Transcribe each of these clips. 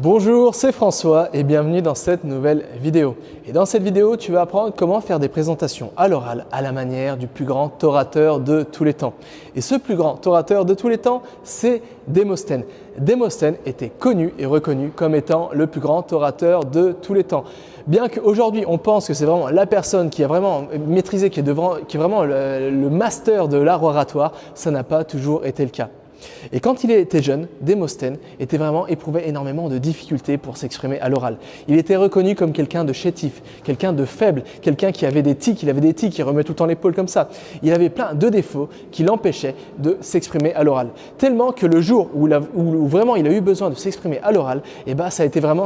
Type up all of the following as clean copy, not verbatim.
Bonjour, c'est François et bienvenue dans cette nouvelle vidéo. Et dans cette vidéo, tu vas apprendre comment faire des présentations à l'oral à la manière du plus grand orateur de tous les temps. Et ce plus grand orateur de tous les temps, c'est Démosthène. Démosthène était connu et reconnu comme étant le plus grand orateur de tous les temps. Bien qu'aujourd'hui, on pense que c'est vraiment la personne qui a vraiment maîtrisé, qui est vraiment le master de l'art oratoire, ça n'a pas toujours été le cas. Et quand il était jeune, Démosthène éprouvait énormément de difficultés pour s'exprimer à l'oral. Il était reconnu comme quelqu'un de chétif, quelqu'un de faible, quelqu'un qui avait des tics, il remuait tout le temps l'épaule comme ça. Il avait plein de défauts qui l'empêchaient de s'exprimer à l'oral. Tellement que le jour où vraiment il a eu besoin de s'exprimer à l'oral, ça a été vraiment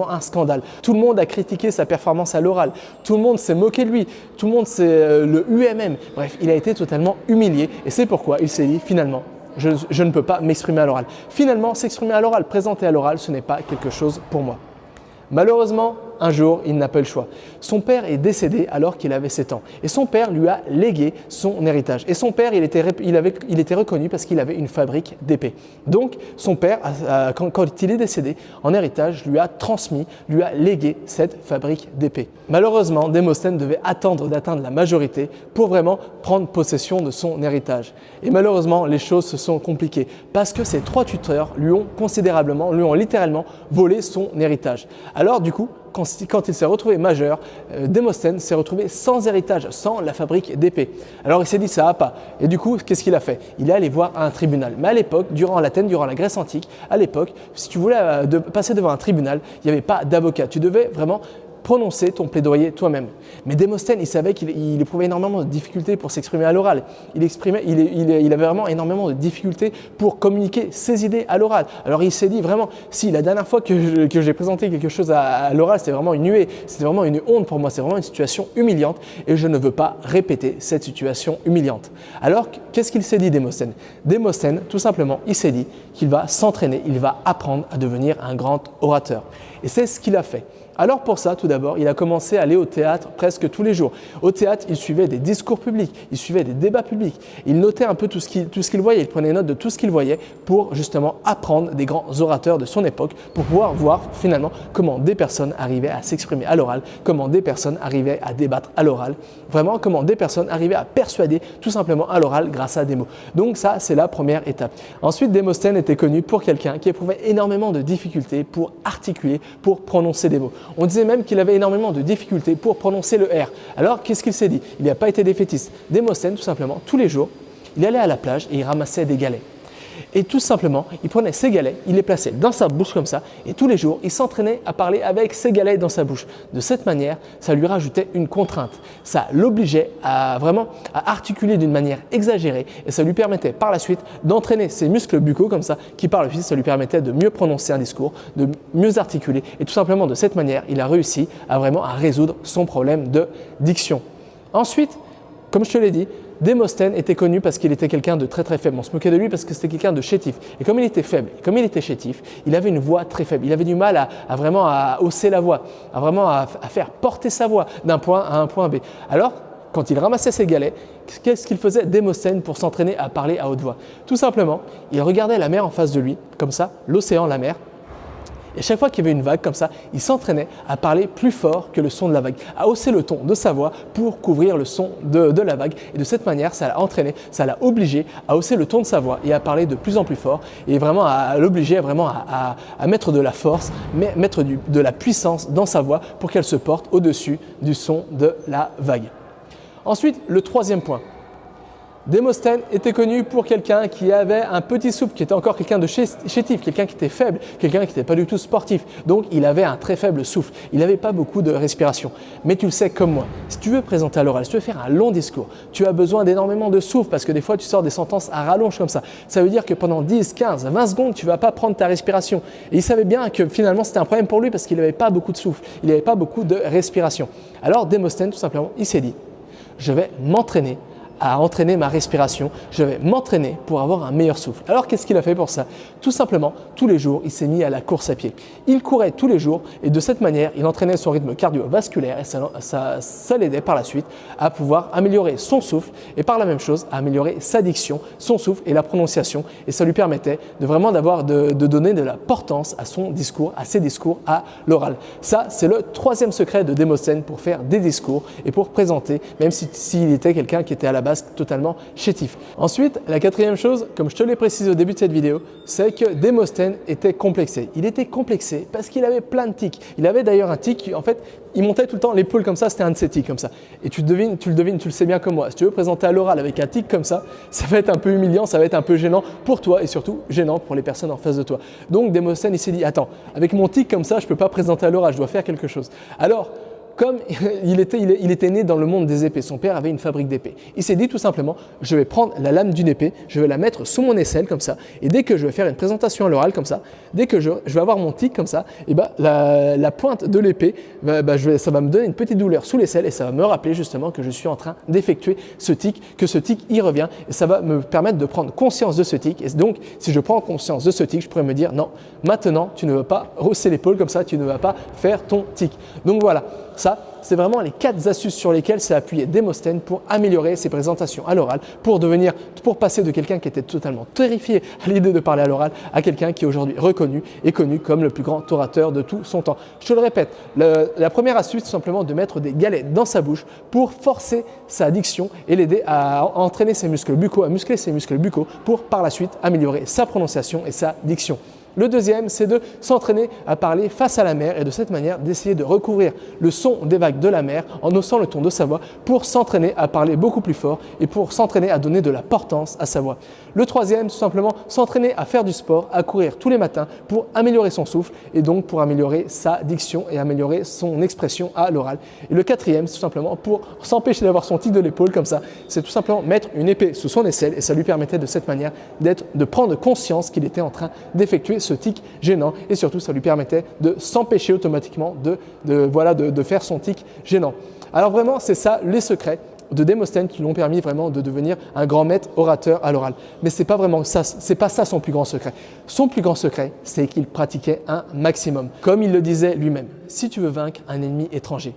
un scandale. Tout le monde a critiqué sa performance à l'oral, tout le monde s'est moqué de lui, tout le monde s'est le UMM. Bref, il a été totalement humilié et c'est pourquoi il s'est dit finalement, je ne peux pas m'exprimer à l'oral. Finalement, s'exprimer à l'oral, présenter à l'oral, ce n'est pas quelque chose pour moi. Malheureusement, un jour, il n'a pas le choix. Son père est décédé alors qu'il avait 7 ans et son père lui a légué son héritage. Et son père, il était reconnu parce qu'il avait une fabrique d'épées. Donc, son père, quand il est décédé, en héritage, lui a légué cette fabrique d'épées. Malheureusement, Démosthène devait attendre d'atteindre la majorité pour vraiment prendre possession de son héritage. Et malheureusement, les choses se sont compliquées parce que ses 3 tuteurs lui ont littéralement volé son héritage. Alors du coup, quand il s'est retrouvé majeur, Démosthène s'est retrouvé sans héritage, sans la fabrique d'épées. Alors il s'est dit ça va pas. Et du coup, qu'est-ce qu'il a fait? Il est allé voir un tribunal. Mais à l'époque, durant la Grèce antique, si tu voulais passer devant un tribunal, il n'y avait pas d'avocat. Tu devais vraiment prononcer ton plaidoyer toi-même. Mais Démosthène, il savait qu'il éprouvait énormément de difficultés pour s'exprimer à l'oral. Il avait vraiment énormément de difficultés pour communiquer ses idées à l'oral. Alors il s'est dit vraiment, si la dernière fois que j'ai présenté quelque chose à l'oral, c'était vraiment une huée, c'était vraiment une honte pour moi, c'est vraiment une situation humiliante et je ne veux pas répéter cette situation humiliante. Alors qu'est-ce qu'il s'est dit Démosthène? Démosthène, tout simplement, il s'est dit qu'il va s'entraîner, il va apprendre à devenir un grand orateur. Et c'est ce qu'il a fait. Alors pour ça, tout d'abord, il a commencé à aller au théâtre presque tous les jours. Au théâtre, il suivait des discours publics, il suivait des débats publics. Il notait un peu tout ce qu'il voyait, il prenait note de tout ce qu'il voyait pour justement apprendre des grands orateurs de son époque pour pouvoir voir finalement comment des personnes arrivaient à s'exprimer à l'oral, comment des personnes arrivaient à débattre à l'oral, vraiment comment des personnes arrivaient à persuader tout simplement à l'oral grâce à des mots. Donc ça, c'est la première étape. Ensuite, Démosthène était connu pour quelqu'un qui éprouvait énormément de difficultés pour articuler, pour prononcer des mots. On disait même qu'il avait énormément de difficultés pour prononcer le R. Alors, qu'est-ce qu'il s'est dit? Il n'a pas été défaitiste. Démosthène, tout simplement, tous les jours, il allait à la plage et il ramassait des galets. Et tout simplement, il prenait ces galets, il les plaçait dans sa bouche comme ça et tous les jours, il s'entraînait à parler avec ces galets dans sa bouche. De cette manière, ça lui rajoutait une contrainte. Ça l'obligeait à articuler d'une manière exagérée et ça lui permettait par la suite d'entraîner ses muscles buccaux comme ça qui par la suite, ça lui permettait de mieux prononcer un discours, de mieux articuler et tout simplement de cette manière, il a réussi à résoudre son problème de diction. Ensuite, comme je te l'ai dit, Démosthène était connu parce qu'il était quelqu'un de très très faible. On se moquait de lui parce que c'était quelqu'un de chétif. Et comme il était faible, comme il était chétif, il avait une voix très faible. Il avait du mal à hausser la voix, à faire porter sa voix d'un point A à un point B. Alors, quand il ramassait ses galets, qu'est-ce qu'il faisait Démosthène pour s'entraîner à parler à haute voix? Tout simplement, il regardait la mer en face de lui, comme ça, l'océan, la mer. Et chaque fois qu'il y avait une vague comme ça, il s'entraînait à parler plus fort que le son de la vague, à hausser le ton de sa voix pour couvrir le son de la vague. Et de cette manière, ça l'a entraîné, ça l'a obligé à hausser le ton de sa voix et à parler de plus en plus fort et vraiment à l'obliger à mettre de la force, mettre de la puissance dans sa voix pour qu'elle se porte au-dessus du son de la vague. Ensuite, le troisième point. Démosthène était connu pour quelqu'un qui avait un petit souffle, qui était encore quelqu'un de chétif, quelqu'un qui était faible, quelqu'un qui n'était pas du tout sportif. Donc, il avait un très faible souffle. Il n'avait pas beaucoup de respiration. Mais tu le sais comme moi, si tu veux présenter à l'oral, si tu veux faire un long discours, tu as besoin d'énormément de souffle parce que des fois, tu sors des sentences à rallonge comme ça. Ça veut dire que pendant 10, 15, 20 secondes, tu ne vas pas prendre ta respiration. Et il savait bien que finalement, c'était un problème pour lui parce qu'il n'avait pas beaucoup de souffle. Il n'avait pas beaucoup de respiration. Alors, Démosthène, tout simplement, il s'est dit, je vais m'entraîner à entraîner ma respiration, je vais m'entraîner pour avoir un meilleur souffle. Alors qu'est-ce qu'il a fait pour ça? Tout simplement, tous les jours, il s'est mis à la course à pied. Il courait tous les jours et de cette manière, il entraînait son rythme cardiovasculaire et ça l'aidait par la suite à pouvoir améliorer son souffle et par la même chose, à améliorer sa diction, son souffle et la prononciation. Et ça lui permettait de vraiment de donner de l'importance à son discours, à ses discours, à l'oral. Ça, c'est le troisième secret de Démosthène pour faire des discours et pour présenter, même s'il était quelqu'un qui était à la base totalement chétif. Ensuite, la quatrième chose, comme je te l'ai précisé au début de cette vidéo, c'est que Démosthène était complexé. Il était complexé parce qu'il avait plein de tics. Il avait d'ailleurs un tic, en fait, il montait tout le temps l'épaule comme ça, c'était un de ses tics comme ça. Et tu le devines, tu le sais bien comme moi. Si tu veux présenter à l'oral avec un tic comme ça va être un peu humiliant, ça va être un peu gênant pour toi et surtout gênant pour les personnes en face de toi. Donc Démosthène, il s'est dit, attends, avec mon tic comme ça, je ne peux pas présenter à l'oral, je dois faire quelque chose. Alors, comme il était né dans le monde des épées, son père avait une fabrique d'épées. Il s'est dit tout simplement, je vais prendre la lame d'une épée, je vais la mettre sous mon aisselle comme ça, et dès que je vais faire une présentation à l'oral comme ça, dès que je vais avoir mon tic comme ça, et la pointe de l'épée, ça va me donner une petite douleur sous l'aisselle et ça va me rappeler justement que je suis en train d'effectuer ce tic, que ce tic y revient, et ça va me permettre de prendre conscience de ce tic. Et donc, si je prends conscience de ce tic, je pourrais me dire, non, maintenant, tu ne vas pas hausser l'épaule comme ça, tu ne vas pas faire ton tic. Donc voilà. Ça, c'est vraiment les 4 astuces sur lesquelles s'est appuyé Démosthène pour améliorer ses présentations à l'oral, pour passer de quelqu'un qui était totalement terrifié à l'idée de parler à l'oral à quelqu'un qui est aujourd'hui reconnu et connu comme le plus grand orateur de tout son temps. Je te le répète, la première astuce, c'est simplement de mettre des galets dans sa bouche pour forcer sa diction et l'aider à entraîner ses muscles buccaux, à muscler ses muscles buccaux pour par la suite améliorer sa prononciation et sa diction. Le deuxième, c'est de s'entraîner à parler face à la mer et de cette manière d'essayer de recouvrir le son des vagues de la mer en haussant le ton de sa voix pour s'entraîner à parler beaucoup plus fort et pour s'entraîner à donner de la portance à sa voix. Le troisième, tout simplement, s'entraîner à faire du sport, à courir tous les matins pour améliorer son souffle et donc pour améliorer sa diction et améliorer son expression à l'oral. Et le quatrième, c'est tout simplement pour s'empêcher d'avoir son tic de l'épaule comme ça, c'est tout simplement mettre une épée sous son aisselle et ça lui permettait de cette manière de prendre conscience qu'il était en train d'effectuer ce tic gênant et surtout ça lui permettait de s'empêcher automatiquement de faire son tic gênant. Alors vraiment, c'est ça les secrets de Démosthène qui l'ont permis vraiment de devenir un grand maître orateur à l'oral. Mais c'est pas vraiment ça, c'est pas ça son plus grand secret. Son plus grand secret, c'est qu'il pratiquait un maximum. Comme il le disait lui-même, si tu veux vaincre un ennemi étranger,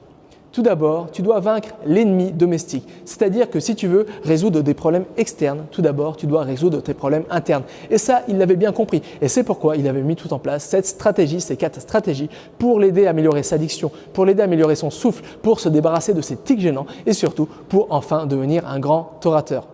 tout d'abord, tu dois vaincre l'ennemi domestique. C'est-à-dire que si tu veux résoudre des problèmes externes, tout d'abord, tu dois résoudre tes problèmes internes. Et ça, il l'avait bien compris. Et c'est pourquoi il avait mis tout en place cette stratégie, ces 4 stratégies pour l'aider à améliorer sa diction, pour l'aider à améliorer son souffle, pour se débarrasser de ses tics gênants et surtout pour enfin devenir un grand orateur.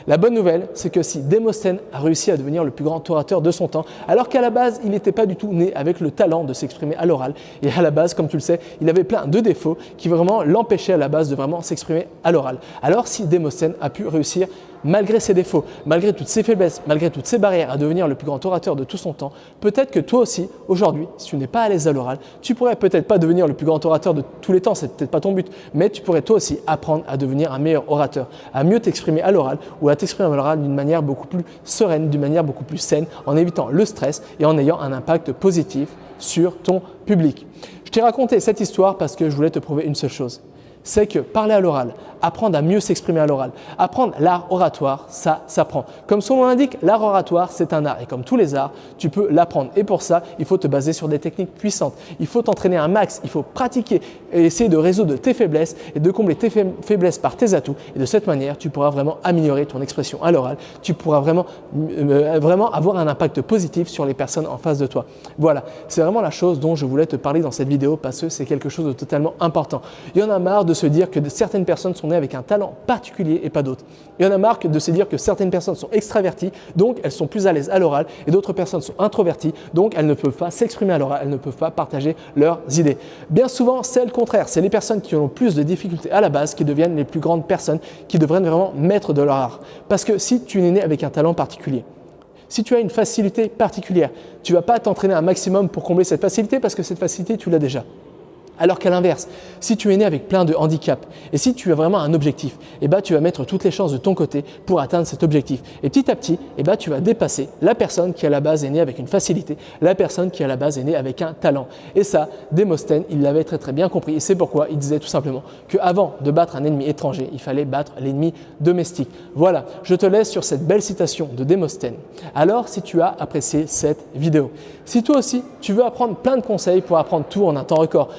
La bonne nouvelle, c'est que si Démosthène a réussi à devenir le plus grand orateur de son temps, alors qu'à la base, il n'était pas du tout né avec le talent de s'exprimer à l'oral, et à la base, comme tu le sais, il avait plein de défauts qui vraiment l'empêchaient à la base de vraiment s'exprimer à l'oral. Alors si Démosthène a pu réussir malgré ses défauts, malgré toutes ses faiblesses, malgré toutes ses barrières à devenir le plus grand orateur de tout son temps, peut-être que toi aussi, aujourd'hui, si tu n'es pas à l'aise à l'oral, tu pourrais peut-être pas devenir le plus grand orateur de tous les temps, c'est peut-être pas ton but, mais tu pourrais toi aussi apprendre à devenir un meilleur orateur, à mieux t'exprimer à l'oral ou à t'exprimer à l'oral d'une manière beaucoup plus sereine, d'une manière beaucoup plus saine, en évitant le stress et en ayant un impact positif sur ton public. Je t'ai raconté cette histoire parce que je voulais te prouver une seule chose. C'est que parler à l'oral, apprendre à mieux s'exprimer à l'oral, apprendre l'art oratoire, ça s'apprend. Comme son nom l'indique, l'art oratoire, c'est un art. Et comme tous les arts, tu peux l'apprendre. Et pour ça, il faut te baser sur des techniques puissantes. Il faut t'entraîner un max, il faut pratiquer et essayer de résoudre tes faiblesses et de combler tes faiblesses par tes atouts. Et de cette manière, tu pourras vraiment améliorer ton expression à l'oral. Tu pourras vraiment avoir un impact positif sur les personnes en face de toi. Voilà, c'est vraiment la chose dont je voulais te parler dans cette vidéo parce que c'est quelque chose de totalement important. Il y en a marre de se dire que certaines personnes sont nées avec un talent particulier et pas d'autres. Il y en a marre de se dire que certaines personnes sont extraverties, donc elles sont plus à l'aise à l'oral, et d'autres personnes sont introverties, donc elles ne peuvent pas s'exprimer à l'oral, elles ne peuvent pas partager leurs idées. Bien souvent, c'est le contraire. C'est les personnes qui ont plus de difficultés à la base qui deviennent les plus grandes personnes, qui devraient vraiment maîtres de leur art. Parce que si tu es né avec un talent particulier, si tu as une facilité particulière, tu ne vas pas t'entraîner un maximum pour combler cette facilité parce que cette facilité, tu l'as déjà. Alors qu'à l'inverse, si tu es né avec plein de handicaps et si tu as vraiment un objectif, tu vas mettre toutes les chances de ton côté pour atteindre cet objectif. Et petit à petit, tu vas dépasser la personne qui à la base est née avec une facilité, la personne qui à la base est née avec un talent. Et ça, Démosthène, il l'avait très très bien compris. Et c'est pourquoi il disait tout simplement qu'avant de battre un ennemi étranger, il fallait battre l'ennemi domestique. Voilà, je te laisse sur cette belle citation de Démosthène. Alors, si tu as apprécié cette vidéo, si toi aussi tu veux apprendre plein de conseils pour apprendre tout en un temps record,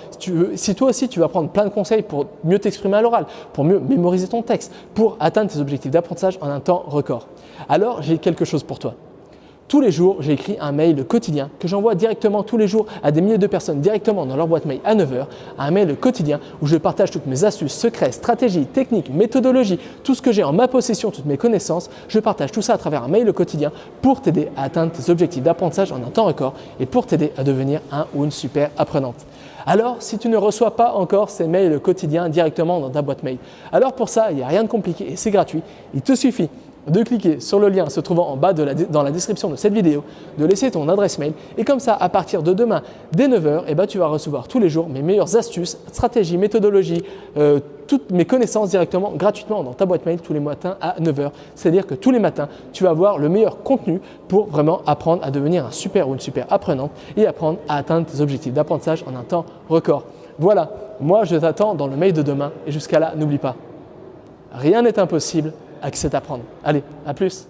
si toi aussi tu veux apprendre plein de conseils pour mieux t'exprimer à l'oral, pour mieux mémoriser ton texte, pour atteindre tes objectifs d'apprentissage en un temps record, alors j'ai quelque chose pour toi. Tous les jours, j'ai écrit un mail quotidien que j'envoie directement tous les jours à des milliers de personnes directement dans leur boîte mail à 9 h, un mail quotidien où je partage toutes mes astuces, secrets, stratégies, techniques, méthodologies, tout ce que j'ai en ma possession, toutes mes connaissances. Je partage tout ça à travers un mail quotidien pour t'aider à atteindre tes objectifs d'apprentissage en un temps record et pour t'aider à devenir un ou une super apprenante. Alors, si tu ne reçois pas encore ces mails quotidiens directement dans ta boîte mail, alors pour ça, il n'y a rien de compliqué et c'est gratuit. Il te suffit de cliquer sur le lien se trouvant en bas dans la description de cette vidéo, de laisser ton adresse mail et comme ça, à partir de demain, dès 9 h, tu vas recevoir tous les jours mes meilleures astuces, stratégies, méthodologies, toutes mes connaissances directement, gratuitement dans ta boîte mail tous les matins à 9 h. C'est-à-dire que tous les matins, tu vas avoir le meilleur contenu pour vraiment apprendre à devenir un super ou une super apprenante et apprendre à atteindre tes objectifs d'apprentissage en un temps record. Voilà, moi je t'attends dans le mail de demain et jusqu'à là, n'oublie pas, rien n'est impossible avec cet apprendre. Allez, à plus!